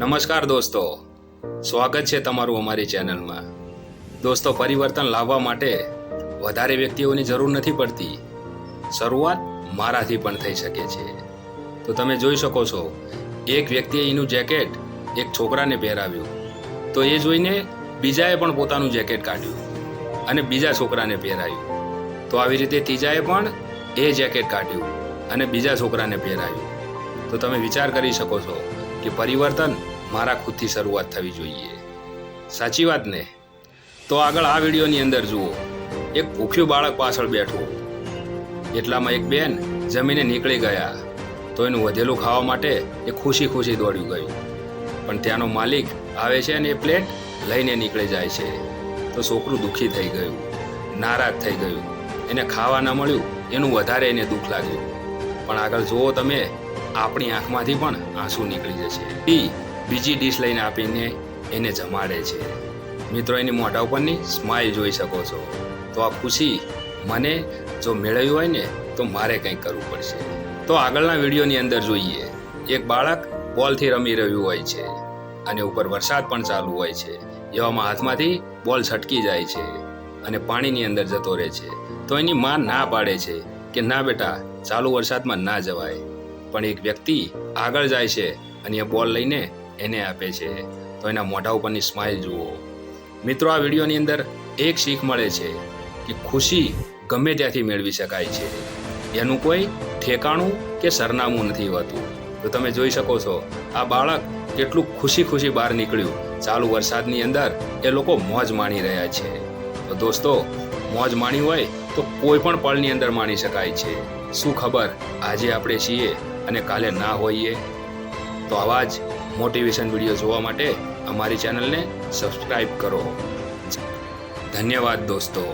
નમસ્કાર દોસ્તો, સ્વાગત છે તમારું અમારી ચેનલમાં। દોસ્તો, પરિવર્તન લાવવા માટે વધારે વ્યક્તિઓની જરૂર નથી પડતી, શરૂઆત મારાથી પણ થઈ શકે છે। તો તમે જોઈ શકો છો, એક વ્યક્તિએ એનું જેકેટ એક છોકરાને પહેરાવ્યું, તો એ જોઈને બીજાએ પણ પોતાનું જેકેટ કાઢ્યું અને બીજા છોકરાને પહેરાવ્યું। તો આવી રીતે ત્રીજાએ પણ એ જેકેટ કાઢ્યું અને બીજા છોકરાને પહેરાવ્યું। તો તમે વિચાર કરી શકો છો કે પરિવર્તન મારા ખુદથી શરૂઆત થવી જોઈએ, સાચી વાત ને? તો આગળ આ વિડીયોની અંદર જુઓ, એક ભૂખ્યું બાળક પાછળ બેઠું, એટલામાં એક બેન જમીને નીકળી ગયા, તો એનું વધેલું ખાવા માટે એ ખુશી ખુશી દોડ્યું ગયું, પણ ત્યાંનો માલિક આવે છે અને એ પ્લેટ લઈને નીકળી જાય છે। તો છોકરું દુઃખી થઈ ગયું, નારાજ થઈ ગયું, એને ખાવા ન મળ્યું એનું વધારે એને દુઃખ લાગ્યું। પણ આગળ જુઓ તમે, આપણી આંખમાંથી પણ આંસુ નીકળી જશે। બીજી ડીશ લઈને આપીને એને જમાડે છે। મિત્રો, એની મોઢા ઉપરની સ્માઇલ જોઈ શકો છો। તો આ ખુશી મને જો મેળવી હોય ને તો મારે કંઈક કરવું પડશે। તો આગળના વિડીયોની અંદર જોઈએ, એક બાળક બોલથી રમી રહ્યું હોય છે અને ઉપર વરસાદ પણ ચાલુ હોય છે। એવામાં હાથમાંથી બોલ છટકી જાય છે અને પાણીની અંદર જતો રહે છે। તો એની માં ના પાડે છે કે ના બેટા, ચાલુ વરસાદમાં ના જવાય, પણ એક વ્યક્તિ આગળ જાય છે અને એ બોલ લઈને એને આપે છે। તો એના મોઢા ઉપરની સ્માઇલ જુઓ। મિત્રો, આ વિડીયોની અંદર એક શીખ મળે છે કે ખુશી ગમે ત્યાંથી મેળવી શકાય છે, એનું કોઈ ઠેકાણું કે સરનામું નથી હોતું। તો તમે જોઈ શકો છો, આ બાળક કેટલું ખુશી ખુશી બહાર નીકળ્યું, ચાલુ વરસાદની અંદર એ લોકો મોજ માણી રહ્યા છે। તો દોસ્તો, મોજ માણી હોય તો કોઈ પણ પળની અંદર માણી શકાય છે। શું ખબર આજે આપણે છીએ અને કાલે ના હોઈએ? તો આવા જ મોટિવેશન વિડીયો જોવા માટે અમારી ચેનલને સબસ્ક્રાઇબ કરો। ધન્યવાદ દોસ્તો।